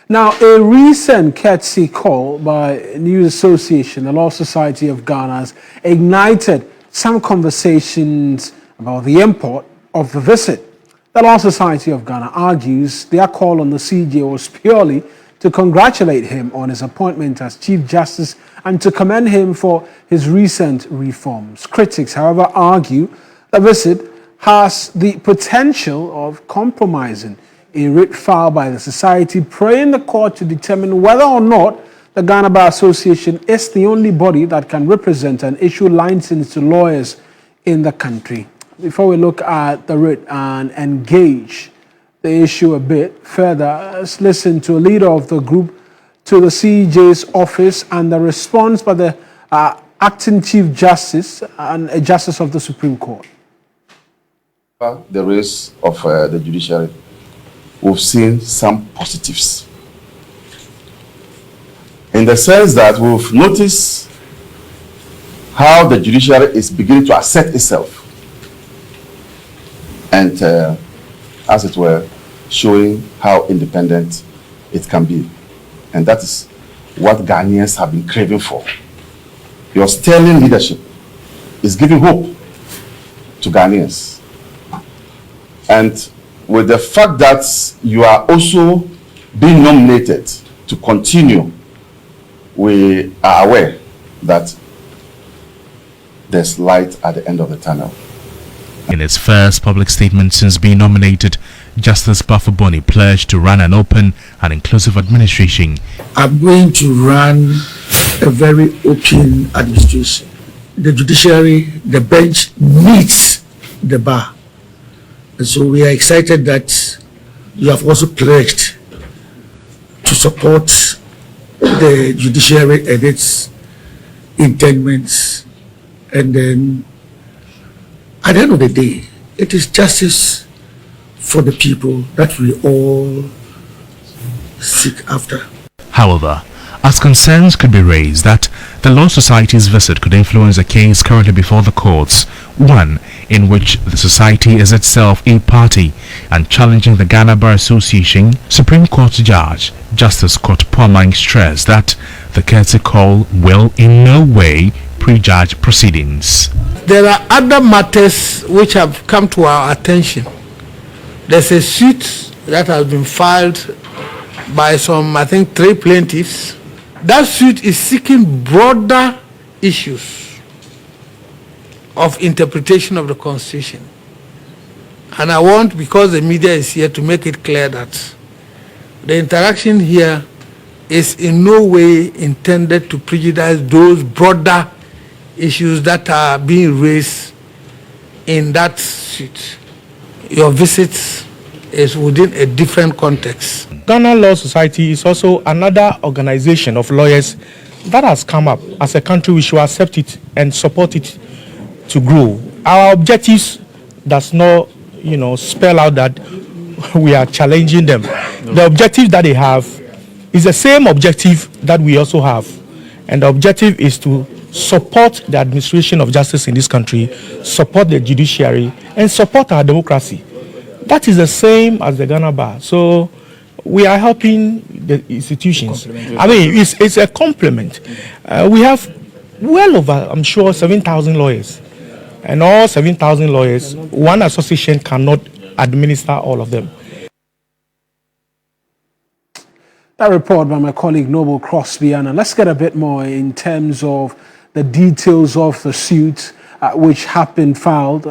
Now, a recent courtesy call by News Association, the Law Society of Ghana, has ignited some conversations about the import of the visit. The Law Society of Ghana argues their call on the CJ was purely to congratulate him on his appointment as Chief Justice and to commend him for his recent reforms. Critics, however, argue the visit has the potential of compromising a writ filed by the society, praying the court to determine whether or not the Ghana Bar Association is the only body that can represent and issue licenses to lawyers in the country. Before we look at the writ and engage the issue a bit further, let's listen to a leader of the group to the CJ's office and the response by the acting Chief Justice and a Justice of the Supreme Court. The race of the judiciary, we've seen some positives. In the sense that we've noticed how the judiciary is beginning to assert itself and, as it were, showing how independent it can be. And that is what Ghanaians have been craving for. Your sterling leadership is giving hope to Ghanaians. And with the fact that you are also being nominated to continue, we are aware that there's light at the end of the tunnel. In its first public statement since being nominated, Justice Bafaboni pledged to run an open and inclusive administration. I'm going to run a very open administration. The judiciary, the bench needs the bar. And so we are excited that you have also pledged to support the judiciary and its intendments. And then at the end of the day, it is justice for the people that we all seek after. However, as concerns could be raised that the Law Society's visit could influence a case currently before the courts, one in which the society is itself a party and challenging the Ghana Bar Association, Supreme Court Judge Justice Thought-provoking stressed that the courtesy call will in no way prejudge proceedings. There are other matters which have come to our attention. There's a suit that has been filed by some, I think, 3 plaintiffs. That suit is seeking broader issues of interpretation of the Constitution. And I want, because the media is here, to make it clear that the interaction here is in no way intended to prejudice those broader issues that are being raised in that suit. Your visit is within a different context. Ghana Law Society is also another organization of lawyers that has come up. As a country, we should accept it and support it to grow. Our objectives does not, spell out that we are challenging them. The objective that they have is the same objective that we also have. And the objective is to support the administration of justice in this country, support the judiciary, and support our democracy. That is the same as the Ghana Bar. So we are helping the institutions. I mean, it's a complement. We have well over, I'm sure, 7,000 lawyers. And all 7,000 lawyers, one association cannot administer all of them. That report by my colleague Noble Crosby, and let's get a bit more in terms of the details of the suit which have been filed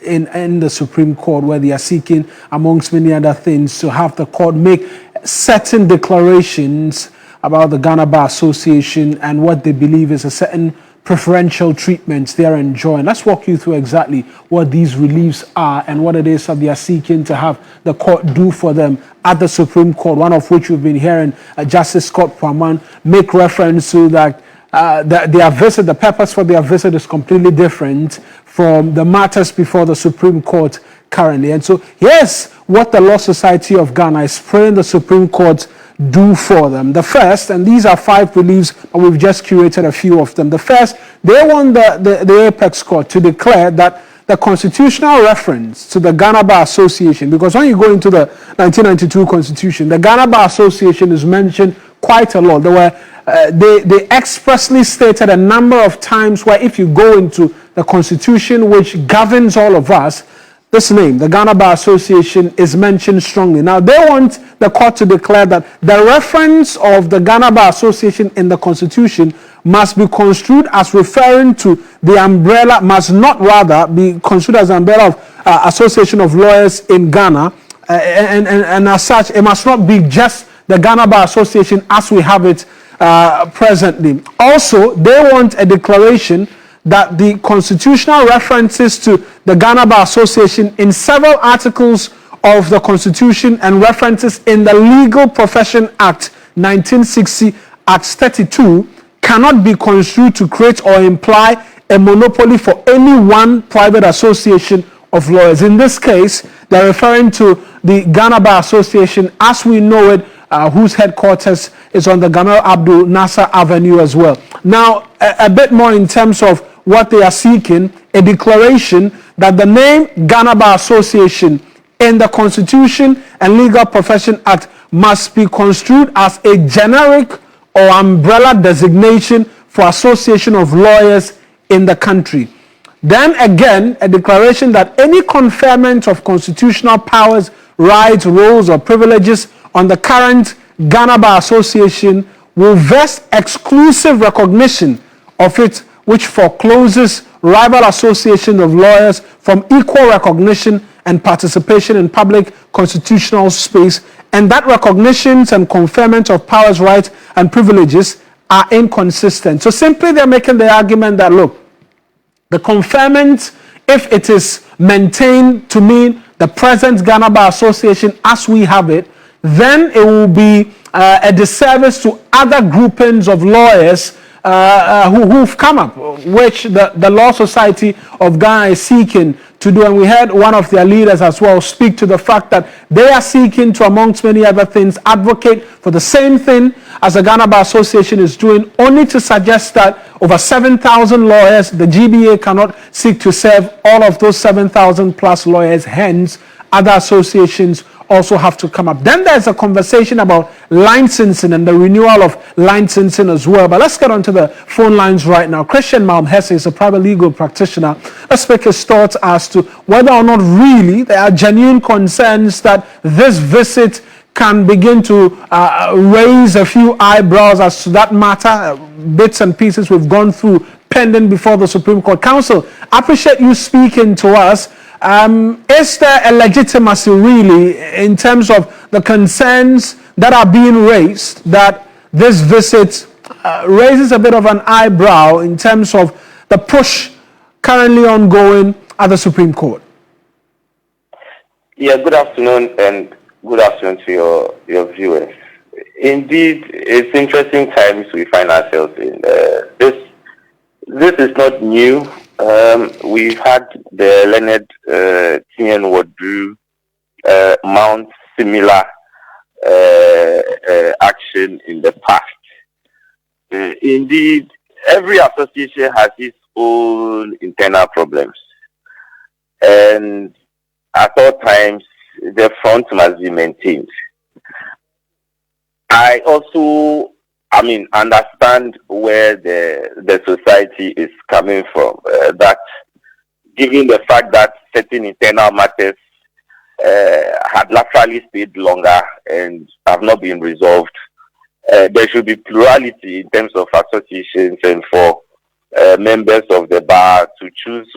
in the Supreme Court, where they are seeking, amongst many other things, to have the court make certain declarations about the Ghana Bar Association and what they believe is a certain preferential treatments they are enjoying. Let's walk you through exactly what these reliefs are and what it is that they are seeking to have the court do for them at the Supreme Court, one of which we've been hearing Justice Thought-provoking make reference to that their visit, the purpose for their visit is completely different from the matters before the Supreme Court currently. And so here's what the Law Society of Ghana is praying the Supreme Court do for them. The first, and these are 5 reliefs, and we've just curated a few of them. The first, they want the Apex Court to declare that the constitutional reference to the Ghana Bar Association, because when you go into the 1992 Constitution, the Ghana Bar Association is mentioned quite a lot. They expressly stated a number of times where if you go into the Constitution which governs all of us, this name, the Ghana Bar Association, is mentioned strongly. Now, they want the court to declare that the reference of the Ghana Bar Association in the Constitution must be construed as referring to the umbrella, must not rather be construed as an umbrella of Association of Lawyers in Ghana, and as such, it must not be just the Ghana Bar Association as we have it presently. Also, they want a declaration that the constitutional references to the Ghana Bar Association in several articles of the Constitution and references in the Legal Profession Act 1960, Act 32, cannot be construed to create or imply a monopoly for any one private association of lawyers. In this case, they're referring to the Ghana Bar Association as we know it, whose headquarters is on the Gamal Abdul Nasser Avenue as well. Now, a bit more in terms of what they are seeking, a declaration that the name Ghana Bar Association in the Constitution and Legal Profession Act must be construed as a generic or umbrella designation for association of lawyers in the country. Then again, a declaration that any conferment of constitutional powers, rights, roles, or privileges on the current Ghana Bar Association will vest exclusive recognition of it, which forecloses rival associations of lawyers from equal recognition and participation in public constitutional space, and that recognitions and conferment of powers, rights, and privileges are inconsistent. So simply they're making the argument that, look, the conferment, if it is maintained to mean the present Ghana Bar Association as we have it, then it will be a disservice to other groupings of lawyers who've come up, which the Law Society of Ghana is seeking to do. And we heard one of their leaders as well speak to the fact that they are seeking to, amongst many other things, advocate for the same thing as the Ghana Bar Association is doing, only to suggest that over 7,000 lawyers, the GBA cannot seek to serve all of those 7,000 plus lawyers. Hence, other associations also have to come up. Then there's a conversation about licensing and the renewal of licensing as well. But let's get onto the phone lines right now. Christian Malmhesse is a private legal practitioner. Let's make his thoughts as to whether or not really there are genuine concerns that this visit can begin to raise a few eyebrows as to that matter. Bits and pieces we've gone through pending before the Supreme Court. Counsel, I appreciate you speaking to us. Is there a legitimacy really in terms of the concerns that are being raised that this visit raises a bit of an eyebrow in terms of the push currently ongoing at the Supreme Court? Yeah, good afternoon and good afternoon to your viewers. Indeed, it's interesting times we find ourselves in. This is not new. We've had the learned Tien Wadru mount similar action in the past. Indeed, every association has its own internal problems, and at all times the front must be maintained. I also understand where the society is coming from. That given the fact that certain internal matters had laterally stayed longer and have not been resolved, there should be plurality in terms of associations and for members of the bar to choose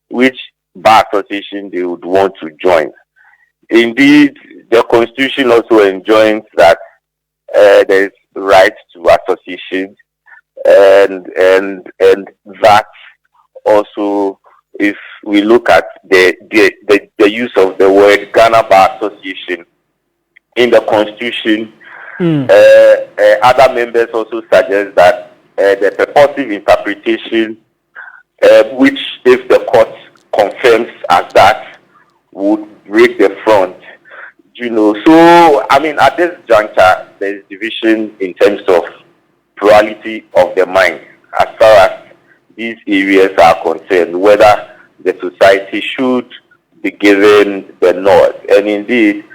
which bar association they would want to join. Indeed, the Constitution also enjoins that there is right to association, and that also, if we look at the use of the word Ghana Bar Association in the Constitution, other members also suggest that the purposive interpretation, which if the court confirms as that, would break the front. So at this juncture, there is division in terms of plurality of the mind as far as these areas are concerned, whether the society should be given the nod. And indeed,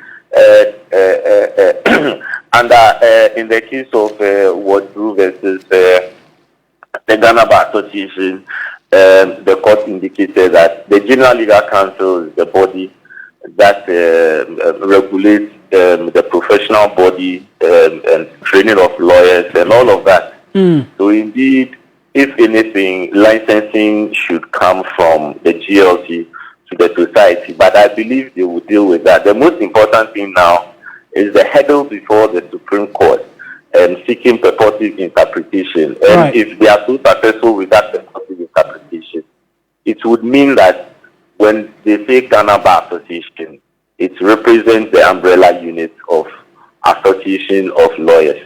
in the case of Ward Drew versus the Ghana Bar Association, the court indicated that the General Legal Council is the body that regulates the professional body and training of lawyers and all of that. So indeed, if anything, licensing should come from the GLC to the society, but I believe they will deal with that. The most important thing now is the hurdle before the Supreme Court and seeking purposive interpretation. And if they are so successful with that purposive interpretation, it would mean that when they say Ghana Bar Association, it represents the umbrella unit of Association of Lawyers.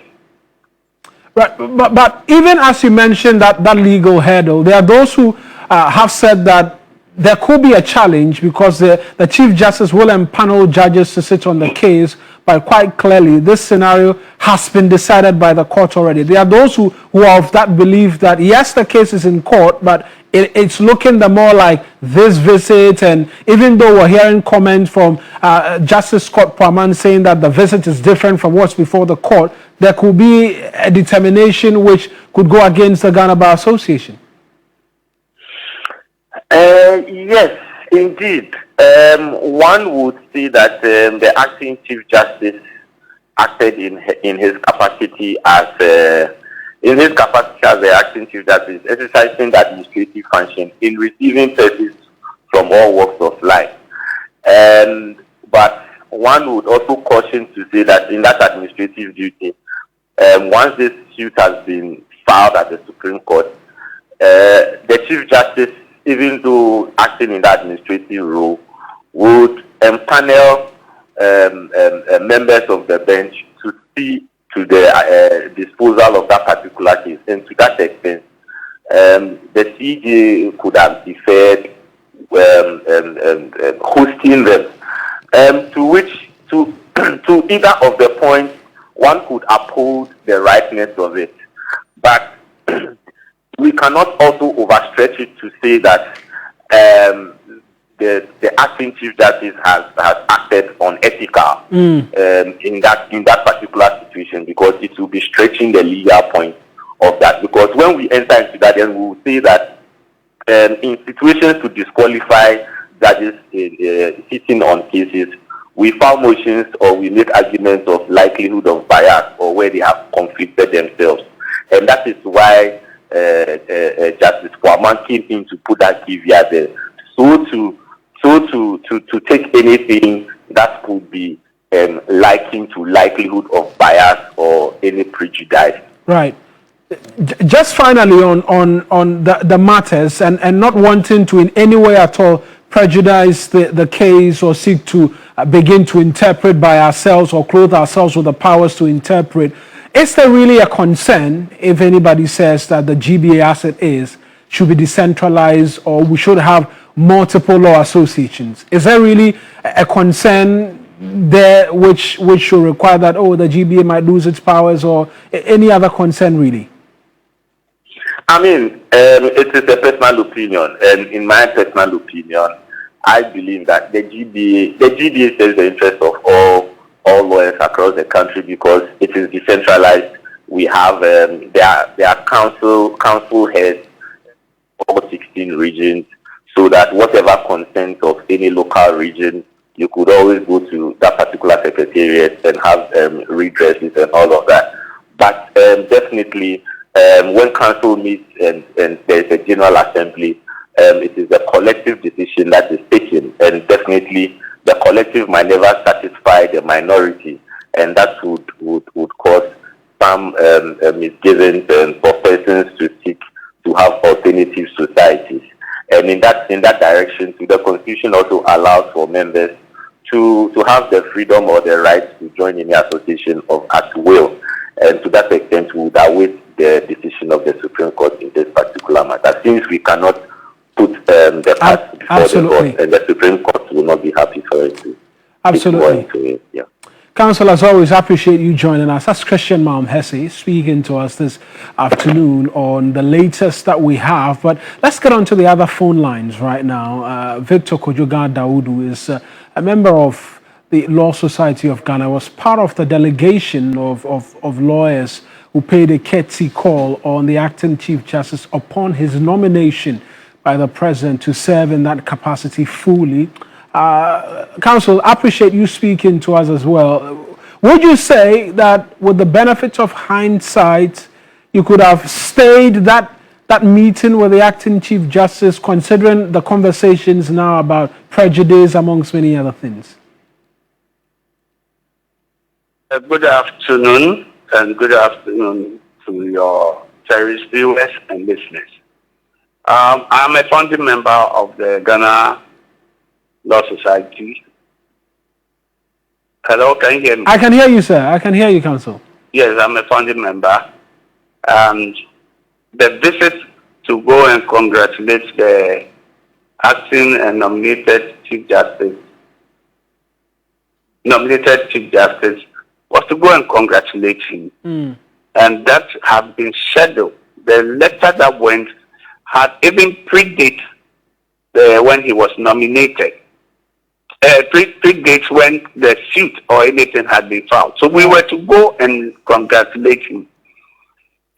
Right, but even as you mentioned that legal hurdle, there are those who have said that there could be a challenge because the Chief Justice will empanel judges to sit on the case, but quite clearly this scenario has been decided by the court already. There are those who are of that belief that yes, the case is in court, but it's looking the more like this visit, and even though we're hearing comments from Justice Scott Praman saying that the visit is different from what's before the court, there could be a determination which could go against the Ghana Bar Association. Yes, indeed. One would say that the acting Chief Justice acted in his capacity as the acting Chief Justice, exercising the administrative function in receiving service from all walks of life. But one would also caution to say that in that administrative duty, once this suit has been filed at the Supreme Court, the Chief Justice, even though acting in that administrative role, would empanel members of the bench to see to the disposal of that particular case. And to that extent, the CJ could have deferred hosting them. To either of the points, one could uphold the rightness of it. But we cannot also overstretch it to say that the acting Chief Justice has acted unethical in that particular situation, because it will be stretching the legal point of that. Because when we enter into that, then we will say that in situations to disqualify judges sitting on cases, we file motions or we make arguments of likelihood of bias or where they have conflicted themselves. And that is why Justice Kwaman came in to put that caveat there. So to take anything that could be likened to likelihood of bias or any prejudice. Right. Just finally on the matters and not wanting to in any way at all prejudice the case or seek to begin to interpret by ourselves or clothe ourselves with the powers to interpret, is there really a concern if anybody says that the GBA as it is should be decentralized or we should have multiple law associations? Is there really a concern there which should require that, the GBA might lose its powers, or any other concern really? I mean, it is a personal opinion, and in my personal opinion, I believe that the GBA serves the interest of all lawyers across the country because it is decentralized. We have their council heads all 16 regions, so that whatever concerns of any local region, you could always go to that particular secretariat and have redresses and all of that. But definitely, when council meets and there is a general assembly, it is a collective decision that is taken, and definitely the collective might never satisfy the minority, and that would cause some misgivings for persons to seek to have alternative societies. And in that direction, the Constitution also allows for members to have the freedom or the right to join any association at will. And to that extent, we would await the decision of the Supreme Court in this particular matter, since we cannot put the past before the court, and the Supreme Court will not be happy for it to absolutely. go into it. Yeah. Council, as always, I appreciate you joining us. That's Christian Hesse speaking to us this afternoon on the latest that we have. But let's get on to the other phone lines right now. Victor Kojoga Daudu is a member of the Law Society of Ghana, was part of the delegation of lawyers who paid a courtesy call on the acting Chief Justice upon his nomination by the President to serve in that capacity fully. Council, I appreciate you speaking to us as well. Would you say that with the benefit of hindsight, you could have stayed that meeting with the acting Chief Justice, considering the conversations now about prejudice amongst many other things? Good afternoon, and good afternoon to your cherished viewers and listeners. I'm a founding member of the Ghana Law Society. Hello, can you hear me? I can hear you, sir. I can hear you, Council. Yes, I'm a founding member. And the visit to go and congratulate the acting and nominated Chief Justice was to go and congratulate him. And that had been scheduled. The letter that went had even predated when he was nominated. Predates when the suit or anything had been filed. So we were to go and congratulate him.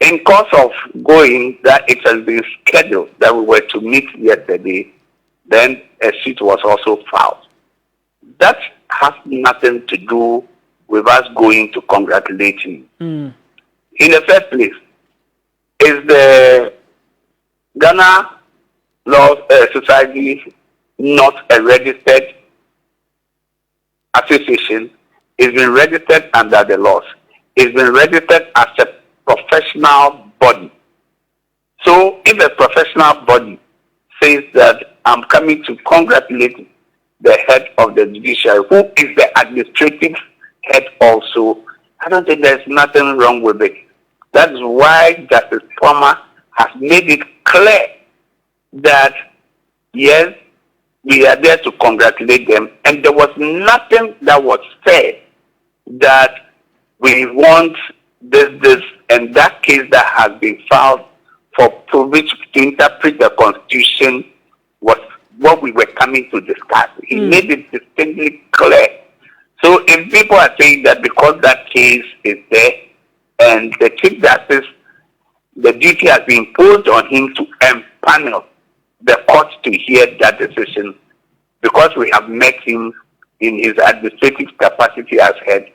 In course of going, that it has been scheduled that we were to meet yesterday, then a suit was also filed. That has nothing to do with us going to congratulate him. In the first place, is the Ghana Law Society not a registered association? It's been registered under the laws. It's been registered as a professional body. So if a professional body says that I'm coming to congratulate the head of the judiciary, who is the administrative head also, I don't think there's nothing wrong with it. That's why Justice Palmer has made it clear that, yes, we are there to congratulate them, and there was nothing that was said that we want this, and that case that has been filed for privilege to interpret the Constitution was what we were coming to discuss. He made it distinctly clear. So if people are saying that because that case is there and the Chief Justice, the duty has been imposed on him to empanel the court to hear that decision, because we have met him in his administrative capacity as head,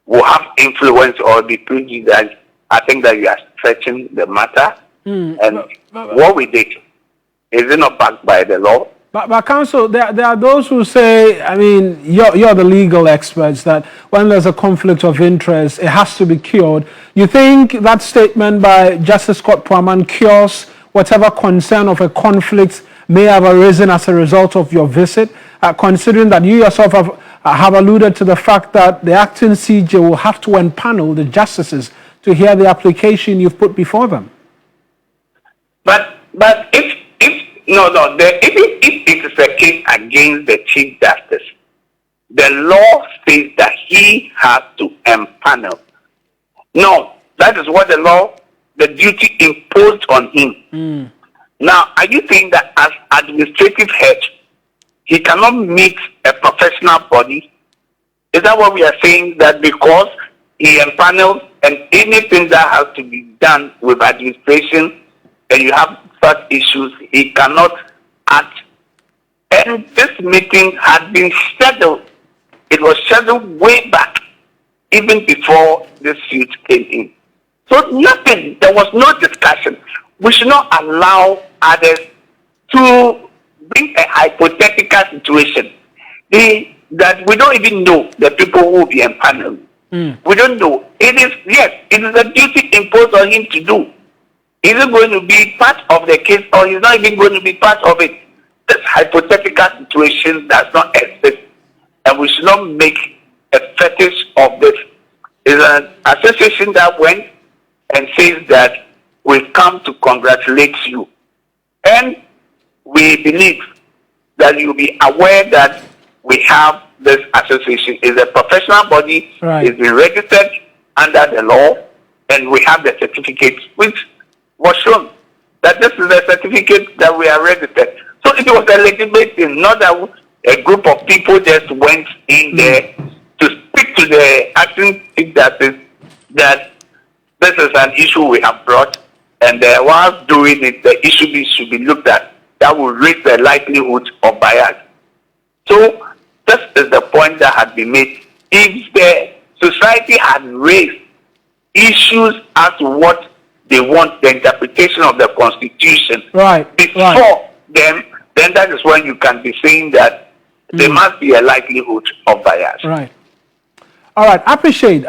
will have influence or be prejudiced. I think that you are stretching the matter. And what we did, is it not backed by the law? But Council, there are those who say, I mean, you're the legal experts, that when there's a conflict of interest, it has to be cured. You think that statement by Justice Scott Praman cures whatever concern of a conflict may have arisen as a result of your visit, considering that you yourself have alluded to the fact that the acting CJ will have to empanel the justices to hear the application you've put before them? But if it is a case against the Chief Justice, the law says that he has to empanel. No, that is what the duty imposed on him. Now, are you saying that as administrative head, he cannot meet a professional body? Is that what we are saying, that because he empanels and anything that has to be done with administration and you have such issues, he cannot act? And this meeting had been scheduled. It was scheduled way back, even before this suit came in. So nothing, there was no discussion. We should not allow others to bring a hypothetical situation that we don't even know the people who will be empaneled. We don't know. It is a duty imposed on him to do. Is it going to be part of the case, or is not even going to be part of it? This hypothetical situation does not exist, and we should not make a fetish of this. It's an association that went and says that we've come to congratulate you, and we believe that you'll be aware that we have this association is a professional body. Right. It's been registered under the law, and we have the certificate which was shown that this is the certificate that we are registered. So it was a legitimate thing, not that a group of people just went in there to speak to the acting chief justice that this is an issue we have brought, and while doing it, the issue should be looked at. That will raise the likelihood of bias. So this is the point that had been made. If the society had raised issues as to what they want, the interpretation of the Constitution, before them, then that is when you can be saying that there must be a likelihood of bias. Right. All right. I appreciate.